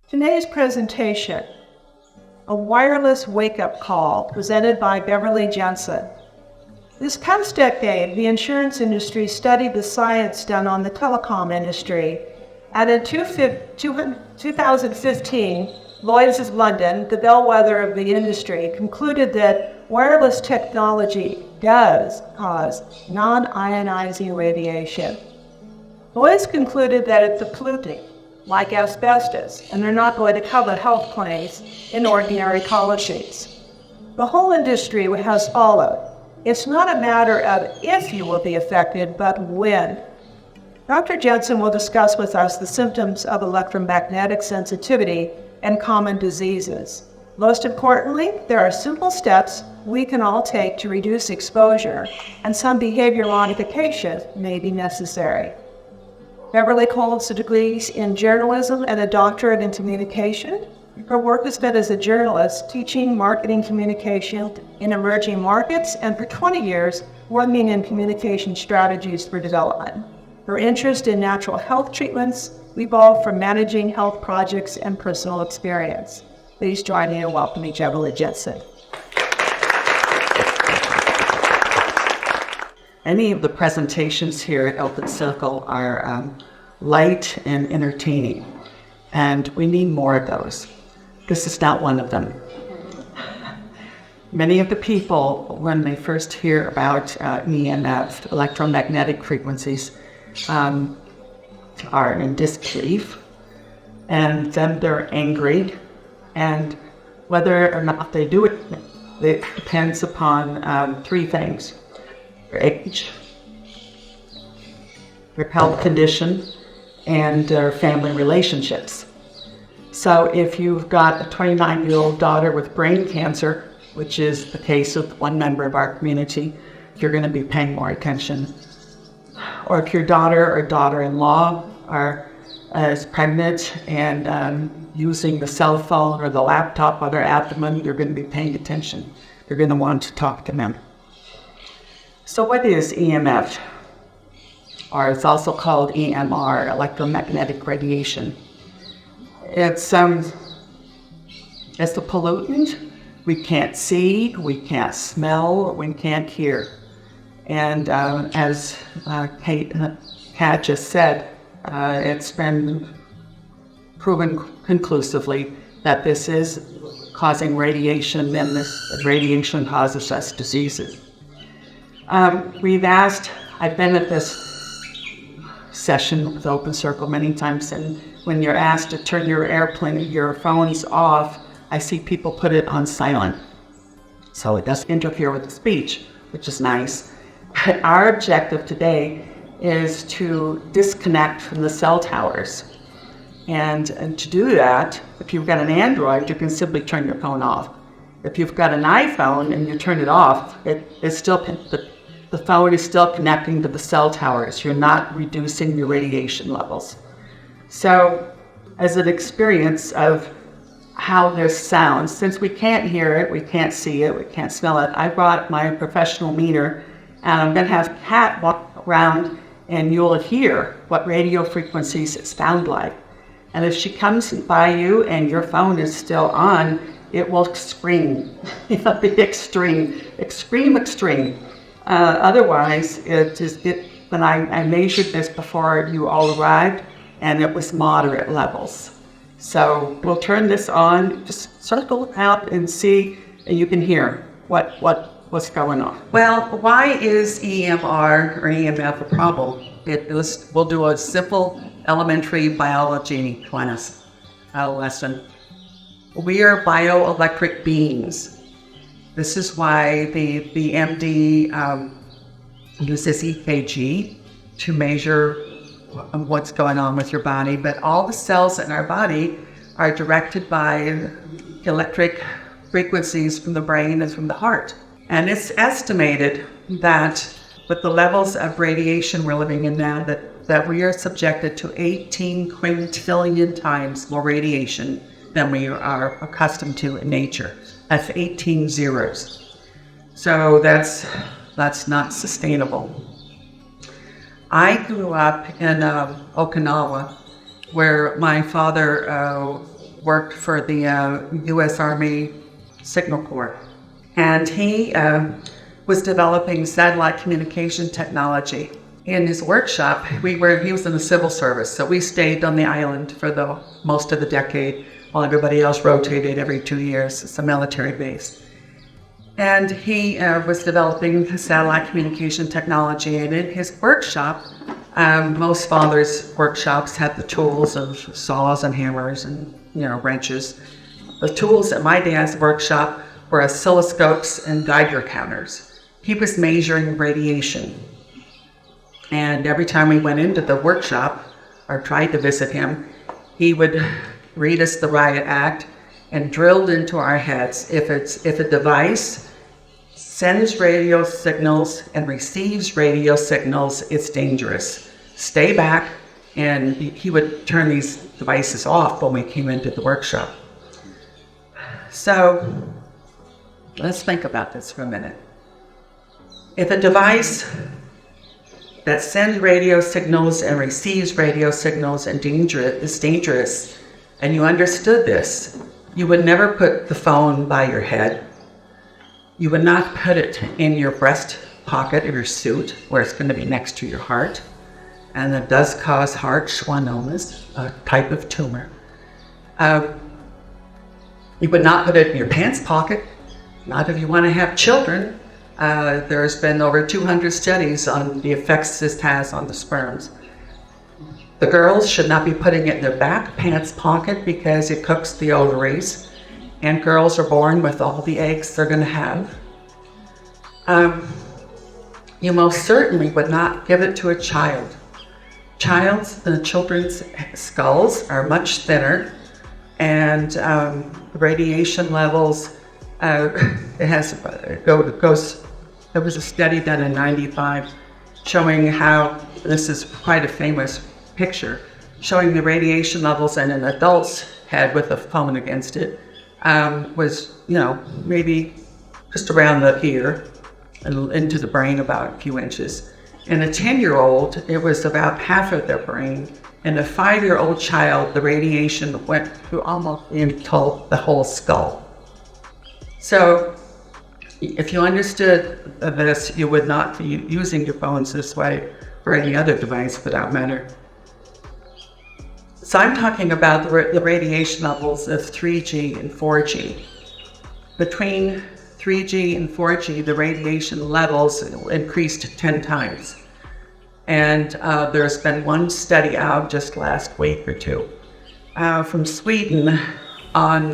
Today's presentation, a wireless wake-up call presented by Beverly Jensen. This past decade, the insurance industry studied the science done on the telecom industry, and in 2015, Lloyd's of London, the bellwether of the industry, concluded that wireless technology does cause non-ionizing radiation. Lloyd's concluded that it's a pollutant, like asbestos, and they're not going to cover health claims in ordinary policies. The whole industry has followed. It's not a matter of if you will be affected, but when. Dr. Jensen will discuss with us the symptoms of electromagnetic sensitivity and common diseases. Most importantly, there are simple steps we can all take to reduce exposure, and some behavior modification may be necessary. Beverly holds degrees in journalism and a doctorate in communication. Her work has been as a journalist, teaching marketing communication in emerging markets, and for 20 years, working in communication strategies for development. Her interest in natural health treatments evolved from managing health projects and personal experience. Please join me in welcoming Beverly Jensen. Any of the presentations here at Open Circle are light and entertaining, and we need more of those. This is not one of them. Many of the people, when they first hear about EMF, electromagnetic frequencies, are in disbelief, and then they're angry, and whether or not they do it, it depends upon three things: their age, their health condition, and their family relationships. So if you've got a 29-year-old daughter with brain cancer, which is the case of one member of our community, you're going to be paying more attention. Or if your daughter or daughter-in-law is pregnant and using the cell phone or the laptop on their abdomen, you're going to be paying attention. You're going to want to talk to them. So what is EMF? Or it's also called EMR, electromagnetic radiation. It's a pollutant we can't see, we can't smell, we can't hear. And as Kat just said, it's been proven conclusively that this is causing radiation, and this radiation causes us diseases. I've been at this session with Open Circle many times, and when you're asked to turn your phones off, I see people put it on silent. So it doesn't interfere with the speech, which is nice. But our objective today is to disconnect from the cell towers. And to do that, if you've got an Android, you can simply turn your phone off. If you've got an iPhone and you turn it off, the phone is still connecting to the cell towers. You're not reducing your radiation levels. So, as an experience of how this sounds, since we can't hear it, we can't see it, we can't smell it, I brought my professional meter, and I'm going to have Kat walk around and you'll hear what radio frequencies sound like. And if she comes by you and your phone is still on, it will scream. It'll be extreme. Otherwise, when I measured this before you all arrived, and it was moderate levels. So we'll turn this on, just circle out and see, and you can hear what's going on. Well, why is EMR or EMF a problem? We'll do a simple elementary biology class lesson. We are bioelectric beings. This is why the MD uses EKG to measure what's going on with your body, but all the cells in our body are directed by electric frequencies from the brain and from the heart. And it's estimated that with the levels of radiation we're living in now, that we are subjected to 18 quintillion times more radiation than we are accustomed to in nature. That's 18 zeros. So that's not sustainable. I grew up in Okinawa, where my father worked for the U.S. Army Signal Corps. And he was developing satellite communication technology. In his workshop, he was in the civil service, so we stayed on the island for most of the decade while everybody else rotated every 2 years. It's a military base. And he was developing satellite communication technology, and in his workshop, most fathers' workshops had the tools of saws and hammers and wrenches. The tools at my dad's workshop were oscilloscopes and Geiger counters. He was measuring radiation. And every time we went into the workshop or tried to visit him, he would read us the Riot Act and drilled into our heads, if a device sends radio signals and receives radio signals, it's dangerous. Stay back. And he would turn these devices off when we came into the workshop. So let's think about this for a minute. If a device that sends radio signals and receives radio signals and is dangerous, and you understood this, you would never put the phone by your head. You would not put it in your breast pocket of your suit where it's going to be next to your heart. And it does cause heart schwannomas, a type of tumor. You would not put it in your pants pocket, not if you want to have children. There's been over 200 studies on the effects this has on the sperms. The girls should not be putting it in their back pants pocket because it cooks the ovaries, and girls are born with all the eggs they're going to have. You most certainly would not give it to a child. Children's skulls are much thinner, and radiation levels. There was a study done in '95 showing how, this is quite a famous picture, showing the radiation levels in an adult's head with a phone against it was, maybe just around the ear and into the brain about a few inches. In a 10-year-old, it was about half of their brain. In a 5-year-old child, the radiation went through almost into the whole skull. So if you understood this, you would not be using your phones this way or any other device for that matter. So I'm talking about the radiation levels of 3G and 4G. Between 3G and 4G, the radiation levels increased 10 times. And there's been one study out just last week or two from Sweden on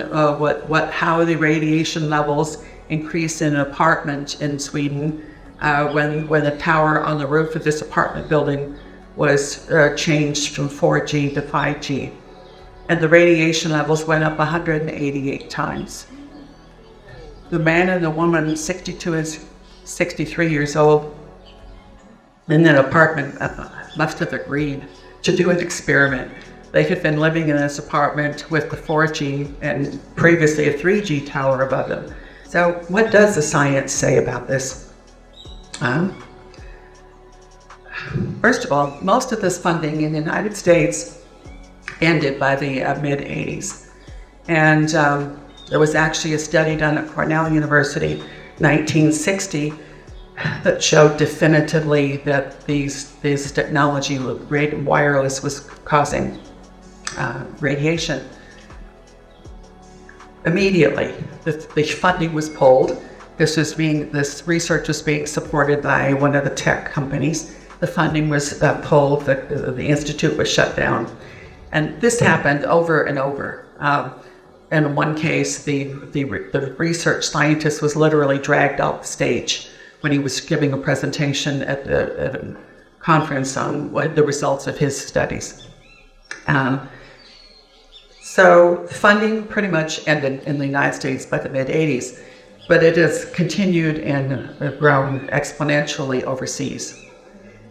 how the radiation levels increase in an apartment in Sweden when the tower on the roof of this apartment building was changed from 4G to 5G. And the radiation levels went up 188 times. The man and the woman, 62 and 63 years old, in that apartment must have agreed to do an experiment. They had been living in this apartment with the 4G and previously a 3G tower above them. So what does the science say about this? First of all, most of this funding in the United States ended by the mid-'80s. And there was actually a study done at Cornell University, 1960, that showed definitively that these technology, wireless, was causing radiation. Immediately, the funding was pulled. This research was being supported by one of the tech companies. The funding was pulled. The institute was shut down, and this happened over and over. In one case, the research scientist was literally dragged off the stage when he was giving a presentation at a conference on the results of his studies. So funding pretty much ended in the United States by the mid-'80s, but it has continued and grown exponentially overseas.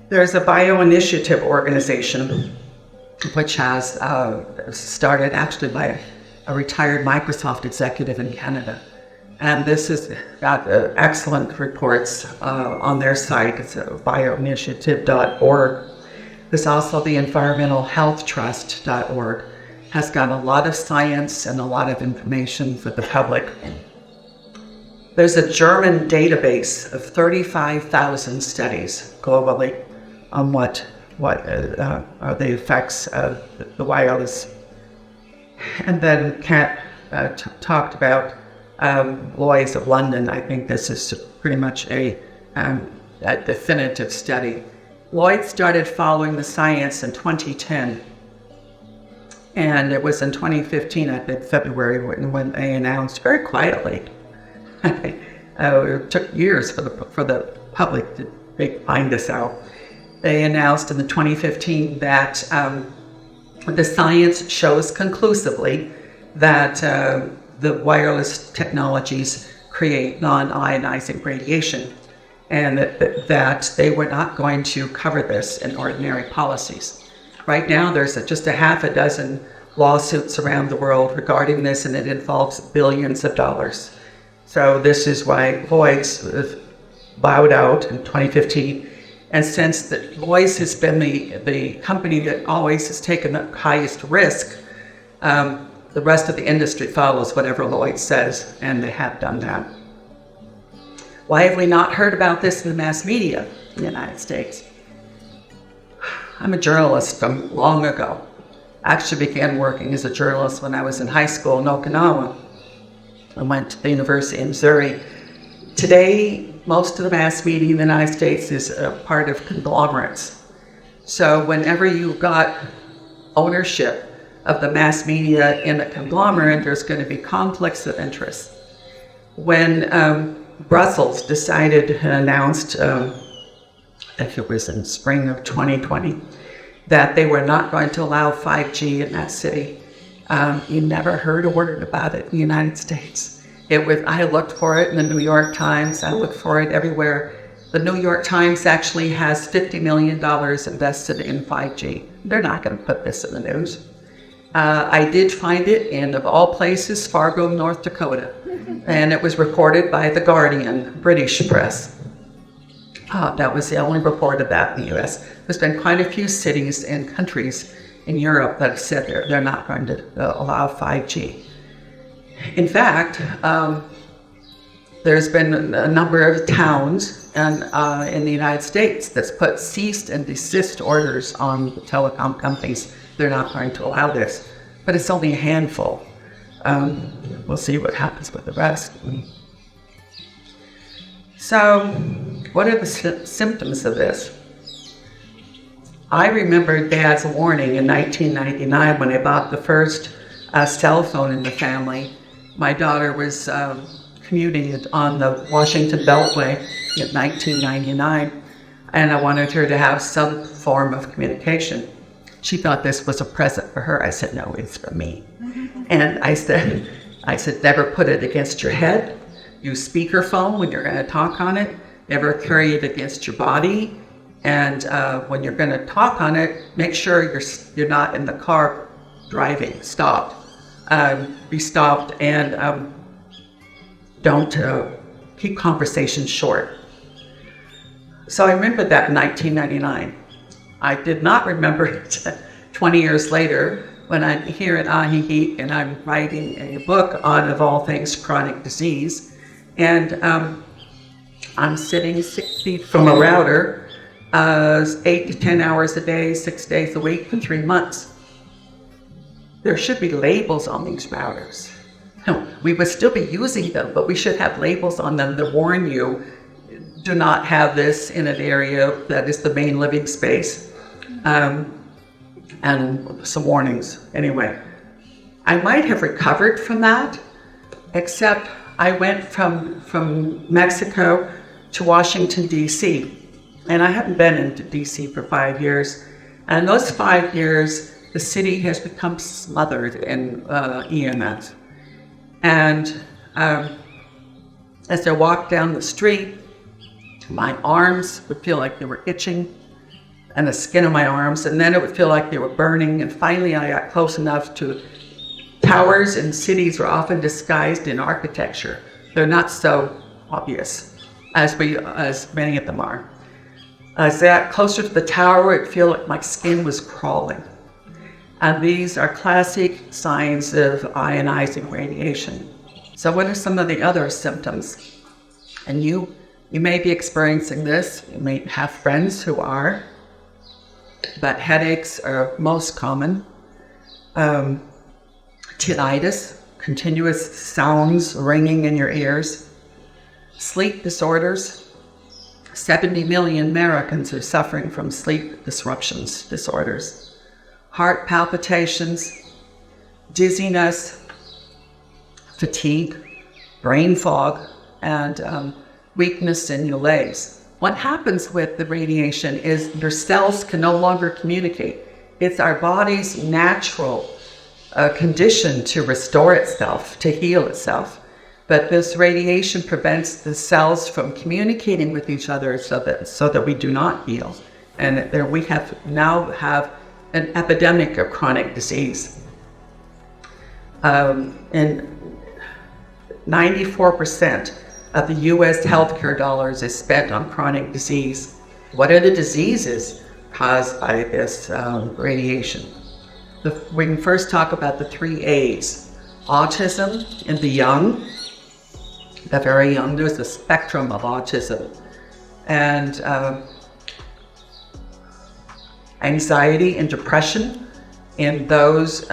There's a bioinitiative organization which has started actually by a retired Microsoft executive in Canada. And this has got excellent reports on their site. It's bioinitiative.org. There's also the environmentalhealthtrust.org. has got a lot of science and a lot of information for the public. There's a German database of 35,000 studies globally on what are the effects of the wireless. And then Kat talked about Lloyd's of London. I think this is pretty much a definitive study. Lloyd started following the science in 2010. And it was in 2015, I think February, when they announced very quietly. It took years for the public to find this out. They announced in the 2015 that the science shows conclusively that the wireless technologies create non-ionizing radiation, and that they were not going to cover this in ordinary policies. Right now, there's just a half a dozen lawsuits around the world regarding this, and it involves billions of dollars. So this is why Lloyd's bowed out in 2015. And since that Lloyd's has been the company that always has taken the highest risk, the rest of the industry follows whatever Lloyd says, and they have done that. Why have we not heard about this in the mass media in the United States? I'm a journalist from long ago. I actually began working as a journalist when I was in high school in Okinawa. I went to the University of Missouri. Today, most of the mass media in the United States is a part of conglomerates. So whenever you got ownership of the mass media in a conglomerate, there's going to be conflicts of interest. When Brussels decided and announced, I think it was in spring of 2020, that they were not going to allow 5G in that city. You never heard a word about it in the United States. I looked for it in the New York Times. I looked for it everywhere. The New York Times actually has $50 million invested in 5G. They're not going to put this in the news. I did find it in, of all places, Fargo, North Dakota. And it was reported by The Guardian, British press. That was the only report of that in the U.S. There's been quite a few cities and countries in Europe that have said they're not going to allow 5G. In fact, there's been a number of towns in the United States that's put cease and desist orders on the telecom companies. They're not going to allow this, but it's only a handful. We'll see what happens with the rest. So, what are the symptoms of this? I remember Dad's warning in 1999 when I bought the first cell phone in the family. My daughter was commuting on the Washington Beltway in 1999, and I wanted her to have some form of communication. She thought this was a present for her. I said, no, it's for me. And I said, never put it against your head. Use speakerphone when you're going to talk on it. Never carry it against your body. And when you're going to talk on it, make sure you're not in the car driving. Stopped. Be stopped, and don't keep conversations short. So I remember that in 1999. I did not remember it 20 years later when I'm here at Ajijic and I'm writing a book on, of all things, chronic disease. And I'm sitting 6 feet from a router, 8 to 10 hours a day, 6 days a week for 3 months. There should be labels on these routers. No, we would still be using them, but we should have labels on them that warn you, do not have this in an area that is the main living space. And some warnings. Anyway, I might have recovered from that, except I went from Mexico to Washington, D.C., and I haven't been into D.C. for 5 years. And those 5 years, the city has become smothered in EMS. And as I walked down the street, my arms would feel like they were itching, and the skin of my arms, and then it would feel like they were burning. And finally, I got close enough to towers, and cities are often disguised in architecture. They're not so obvious as many of them are. As I got closer to the tower, it felt like my skin was crawling. And these are classic signs of ionizing radiation. So what are some of the other symptoms? And you may be experiencing this. You may have friends who are, but headaches are most common. Tinnitus, continuous sounds ringing in your ears. Sleep disorders. 70 million Americans are suffering from sleep disorders. Heart palpitations, dizziness, fatigue, brain fog, and weakness in your legs. What happens with the radiation is your cells can no longer communicate. It's our body's natural condition to restore itself, to heal itself. But this radiation prevents the cells from communicating with each other so that we do not heal. And there we now have an epidemic of chronic disease. And 94% of the U.S. healthcare dollars is spent on chronic disease. What are the diseases caused by this radiation? We can first talk about the 3 A's. Autism in the young, the very young. There's a spectrum of autism. And anxiety and depression in those,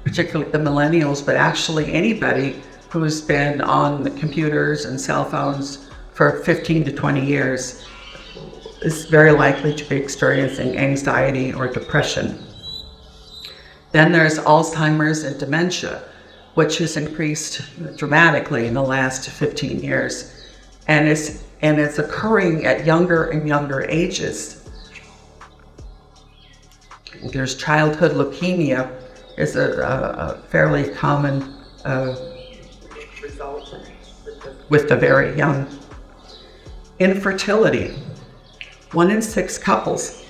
particularly the millennials, but actually anybody who's been on the computers and cell phones for 15 to 20 years is very likely to be experiencing anxiety or depression. Then there's Alzheimer's and dementia, which has increased dramatically in the last 15 years. And it's occurring at younger and younger ages. There's childhood leukemia is a fairly common result with the very young. Infertility. 1 in 6 couples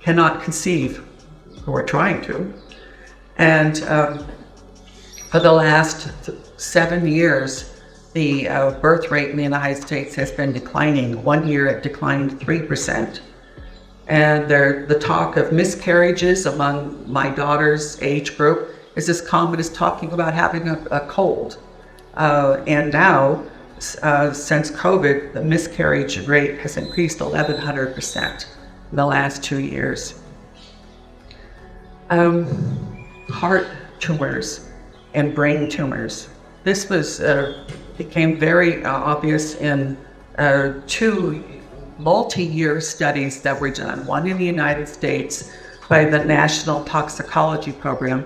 cannot conceive, who are trying to. And for the last 7 years, the birth rate in the United States has been declining. 1 year it declined 3%. And the talk of miscarriages among my daughter's age group is as common as talking about having a cold. And now, since COVID, the miscarriage rate has increased 1,100% in the last 2 years. Heart tumors and brain tumors. This became very obvious in 2 multi-year studies that were done. One in the United States by the National Toxicology Program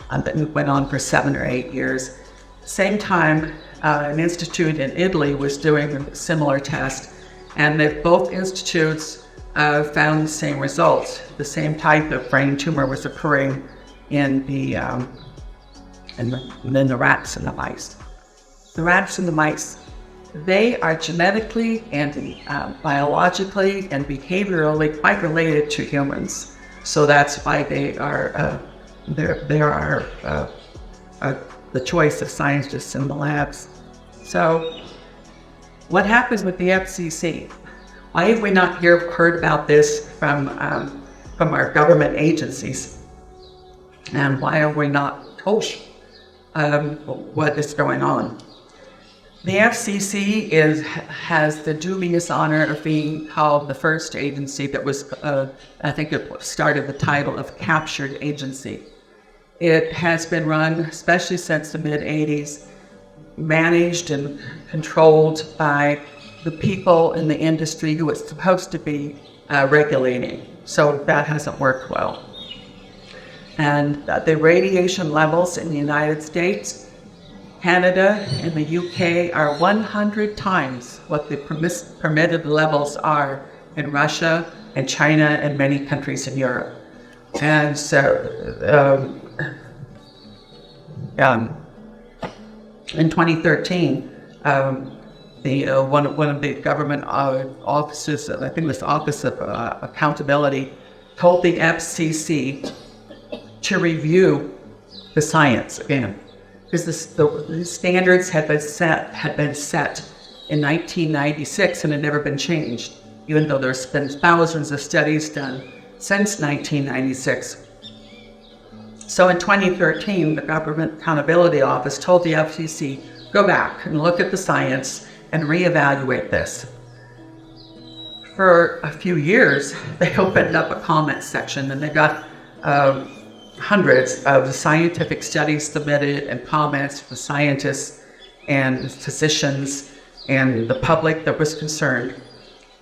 that went on for 7 or 8 years. Same time, an institute in Italy was doing a similar test, and both institutes found the same results. The same type of brain tumor was occurring in the rats and the mice. The rats and the mice, they are genetically and biologically and behaviorally quite related to humans. So that's why they are the choice of scientists in the labs. So what happens with the FCC? Why have we not heard about this from our government agencies? And why are we not told what is going on? The FCC has the dubious honor of being called the first agency that was, I think it started the title of captured agency. It has been run, especially since the mid-'80s, managed and controlled by the people in the industry who it's supposed to be regulating. So that hasn't worked well. And the radiation levels in the United States, Canada, and the UK are 100 times what the permitted levels are in Russia and China and many countries in Europe. And so in 2013, one of the government offices, I think it was the Office of Accountability, told the FCC to review the science again, because the standards had been set in 1996 and had never been changed, even though there's been thousands of studies done since 1996. So in 2013, the Government Accountability Office told the FCC, go back and look at the science and reevaluate this. For a few years, they opened up a comment section and they got hundreds of scientific studies submitted and comments from scientists and physicians and the public that was concerned.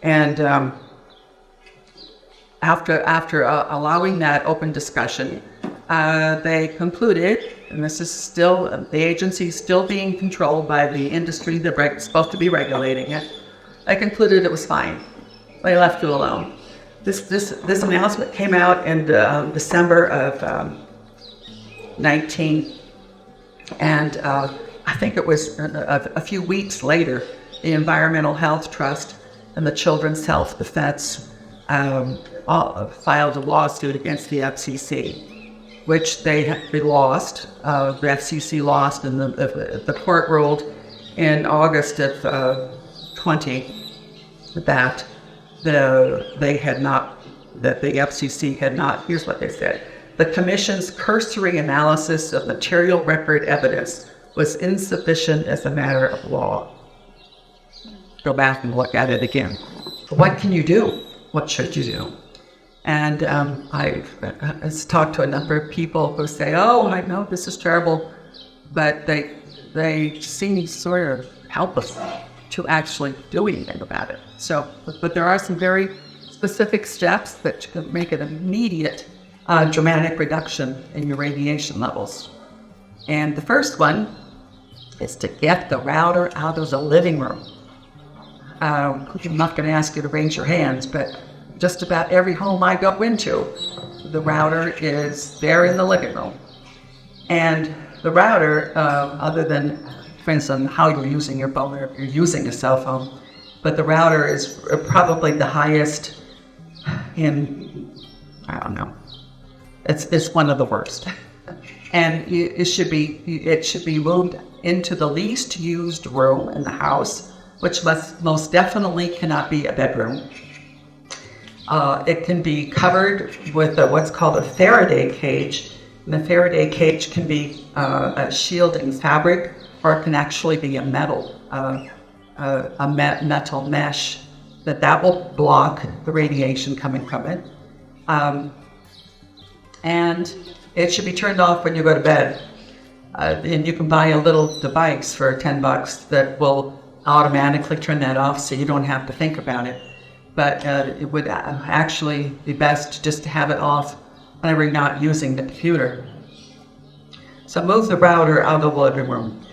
And after allowing that open discussion, they concluded, and this is still, the agency is still being controlled by the industry that's supposed to be regulating it. They concluded it was fine. They left it alone. This announcement came out in December of 19, and I think it was a few weeks later, the Environmental Health Trust and the Children's Health Defense filed a lawsuit against the FCC, which they lost. The FCC lost, and the court ruled in August of 20 that the FCC had not, here's what they said, the Commission's cursory analysis of material record evidence was insufficient as a matter of law. Go back and look at it again. What can you do? What should you do? And I've talked to a number of people who say, oh, I know this is terrible, but they seem sort of helpless to actually do anything about it. So, but there are some very specific steps that can make an immediate dramatic reduction in your radiation levels. And the first one is to get the router out of the living room. I'm not going to ask you to raise your hands, but just about every home I go into, the router is there in the living room. And the router, other than depends on how you're using your phone or if you're using a cell phone, but the router is probably the highest in, I don't know, it's one of the worst. And it should be moved into the least used room in the house, which most definitely cannot be a bedroom. It can be covered with what's called a Faraday cage. And the Faraday cage can be a shielding fabric, or it can actually be a metal mesh that will block the radiation coming from it. And it should be turned off when you go to bed. And you can buy a little device for $10 that will automatically turn that off so you don't have to think about it. But it would actually be best just to have it off whenever you're not using the computer. So move the router out of the living room.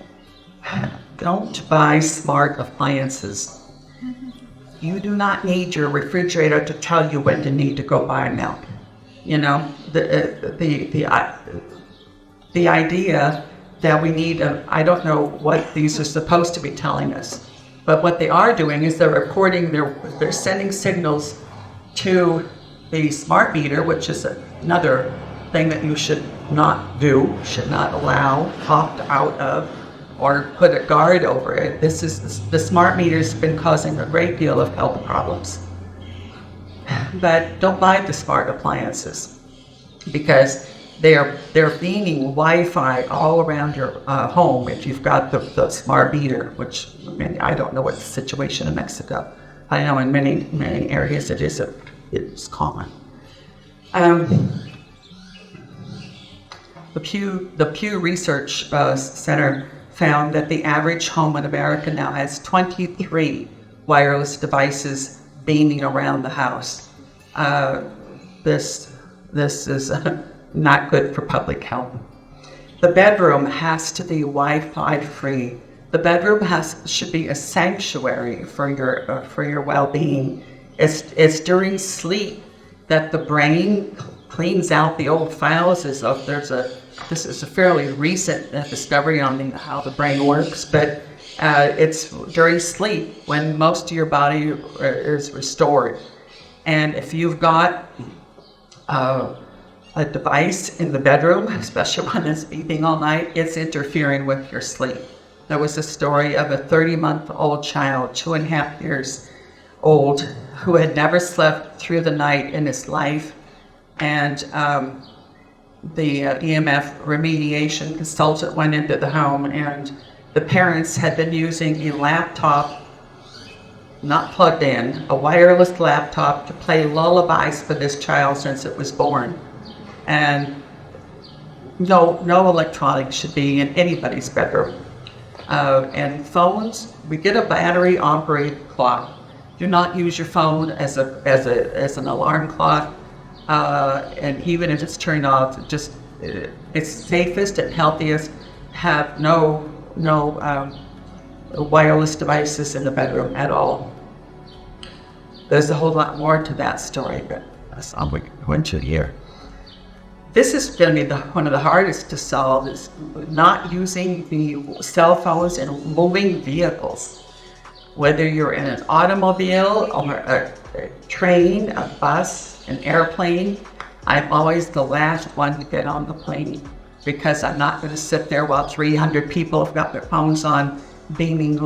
Don't buy smart appliances. You do not need your refrigerator to tell you when you need to go buy milk. You know, the idea that we need I don't know what these are supposed to be telling us, but what they are doing is they're sending signals to the smart meter, which is another thing that you should not do, should not allow, opt out of, or put a guard over it. The smart meter's been causing a great deal of health problems. But don't buy the smart appliances, because they're beaming Wi-Fi all around your home if you've got the smart meter, which, I mean, I don't know what the situation in Mexico. I know in many areas it's common. The Pew Research Center found that the average home in America now has 23 wireless devices beaming around the house. This is not good for public health. The bedroom has to be Wi-Fi free. The bedroom should be a sanctuary for your well-being. It's during sleep that the brain cleans out the old files. This is a fairly recent discovery on how the brain works, but it's during sleep when most of your body is restored. And if you've got a device in the bedroom, especially when it's beeping all night, it's interfering with your sleep. There was a story of a 30-month-old child, 2.5 years old, who had never slept through the night in his life, and the EMF remediation consultant went into the home, and the parents had been using a laptop, not plugged in, a wireless laptop to play lullabies for this child since it was born. And no electronics should be in anybody's bedroom. And phones, we get a battery operated clock. Do not use your phone as an alarm clock. And even if it's turned off, just it's safest and healthiest. Have no wireless devices in the bedroom at all. There's a whole lot more to that story, but that's all we go into here. This is going to be one of the hardest to solve, is not using the cell phones in moving vehicles. Whether you're in an automobile or a train, a bus, an airplane, I'm always the last one to get on the plane, because I'm not going to sit there while 300 people have got their phones on, beaming,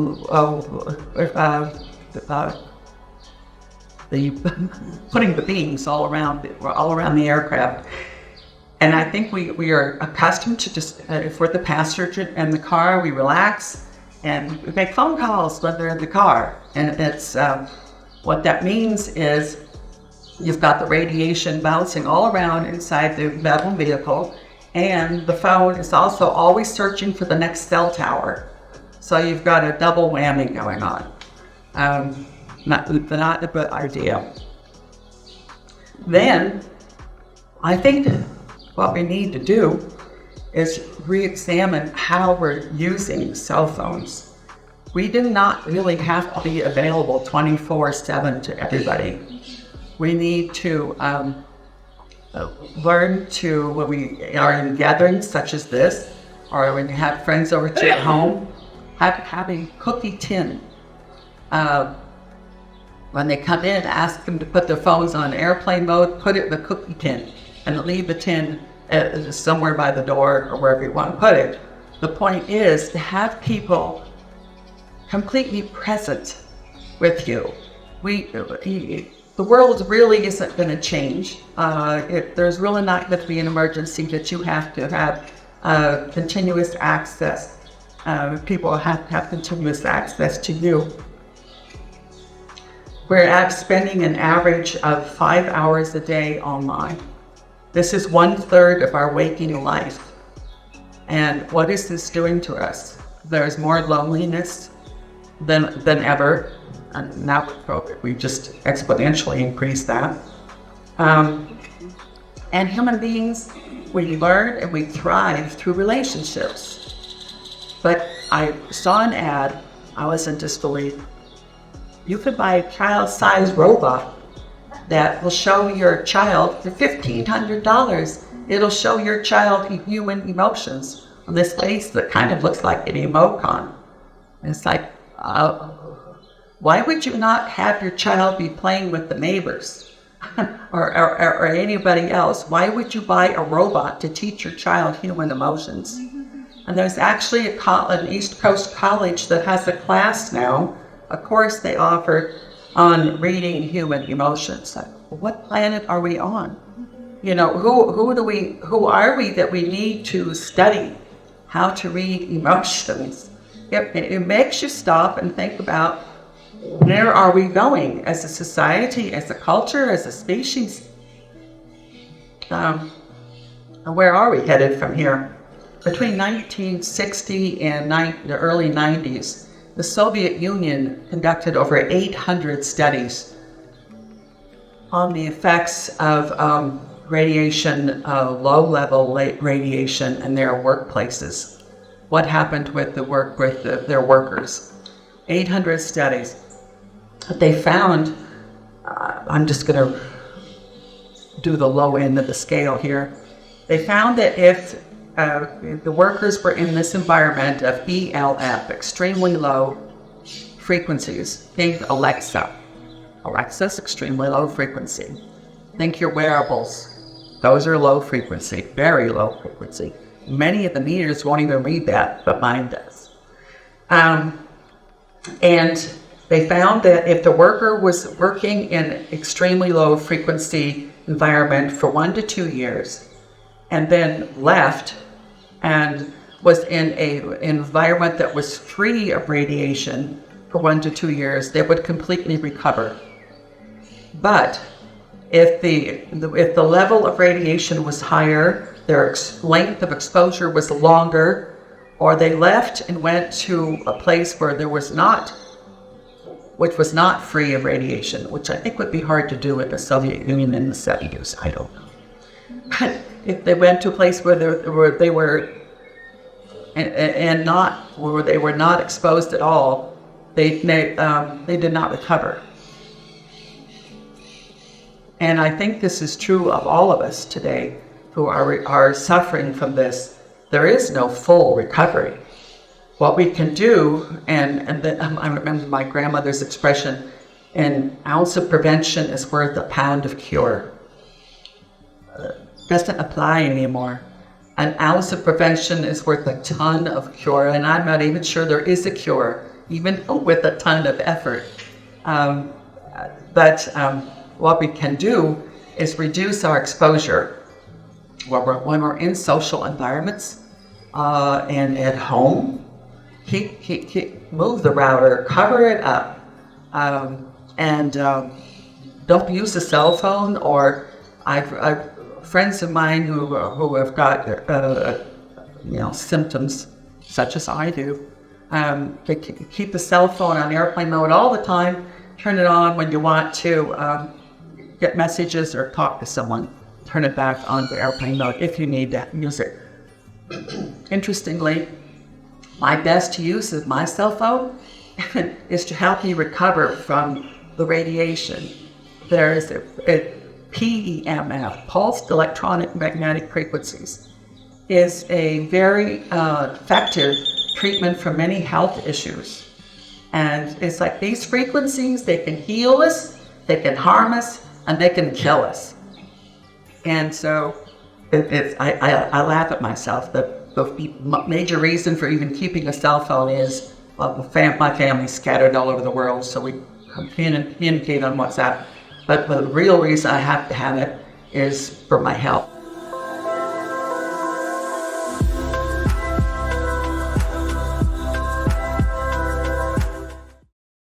putting the beams all around the aircraft. And I think we are accustomed to just, if we're the passenger in the car, we relax and we make phone calls when they're in the car. And it's what that means is you've got the radiation bouncing all around inside the metal vehicle, and the phone is also always searching for the next cell tower. So you've got a double whammy going on. Not a good idea. Then, I think what we need to do is re-examine how we're using cell phones. We do not really have to be available 24/7 to everybody. We need to learn to, when we are in gatherings such as this, or when you have friends over to your home, have a cookie tin. When they come in, ask them to put their phones on airplane mode, put it in the cookie tin, and leave the tin somewhere by the door or wherever you want to put it. The point is to have people completely present with you. The world really isn't going to change. There's really not going to be an emergency that you have to have continuous access. People have to have continuous access to you. We're spending an average of 5 hours a day online. This is 1/3 of our waking life. And what is this doing to us? There's more loneliness than ever. And now with COVID, we've just exponentially increased that. And human beings, we learn and we thrive through relationships. But I saw an ad, I was in disbelief. You could buy a child-sized robot that will show your child for $1,500. It'll show your child human emotions on this face that kind of looks like an emoticon. And it's like, why would you not have your child be playing with the neighbors or anybody else? Why would you buy a robot to teach your child human emotions? And there's actually an East Coast college that has a class now, a course they offer on reading human emotions. Like, what planet are we on? You know, who are we that we need to study how to read emotions? It makes you stop and think about, where are we going as a society, as a culture, as a species? Where are we headed from here? Between 1960 and the early 90s, the Soviet Union conducted over 800 studies on the effects of radiation, low-level radiation in their workplaces. What happened with their workers? 800 studies. They found, I'm just going to do the low end of the scale here. They found that if the workers were in this environment of ELF, extremely low frequencies. Think Alexa. Alexa's extremely low frequency. Think your wearables. Those are low frequency, very low frequency. Many of the meters won't even read that, but mine does. And they found that if the worker was working in extremely low frequency environment for 1 to 2 years, and then left and was in an environment that was free of radiation for 1 to 2 years, they would completely recover. But if the level of radiation was higher, their length of exposure was longer, or they left and went to a place where which was not free of radiation, which I think would be hard to do in the Soviet Union in the 70s, I don't know. But if they went to a place where they were not exposed at all, they did not recover. And I think this is true of all of us today who are suffering from this. There is no full recovery. What we can do, and then I remember my grandmother's expression, an ounce of prevention is worth a pound of cure. Doesn't apply anymore. An ounce of prevention is worth a ton of cure, and I'm not even sure there is a cure, even with a ton of effort. But what we can do is reduce our exposure when we're in social environments and at home. Move the router, cover it up, and don't use a cell phone. Or I've friends of mine who have got symptoms such as I do. They keep the cell phone on airplane mode all the time. Turn it on when you want to get messages or talk to someone. Turn it back on to airplane mode if you need to use it. Interestingly, my best use of my cell phone is to help me recover from the radiation. There is a PEMF, pulsed electronic magnetic frequencies, is a very effective treatment for many health issues. And it's like these frequencies, they can heal us, they can harm us, and they can kill us. And so I laugh at myself. The major reason for even keeping a cell phone is my family's scattered all over the world, so we communicate on WhatsApp. But the real reason I have to have it is for my health.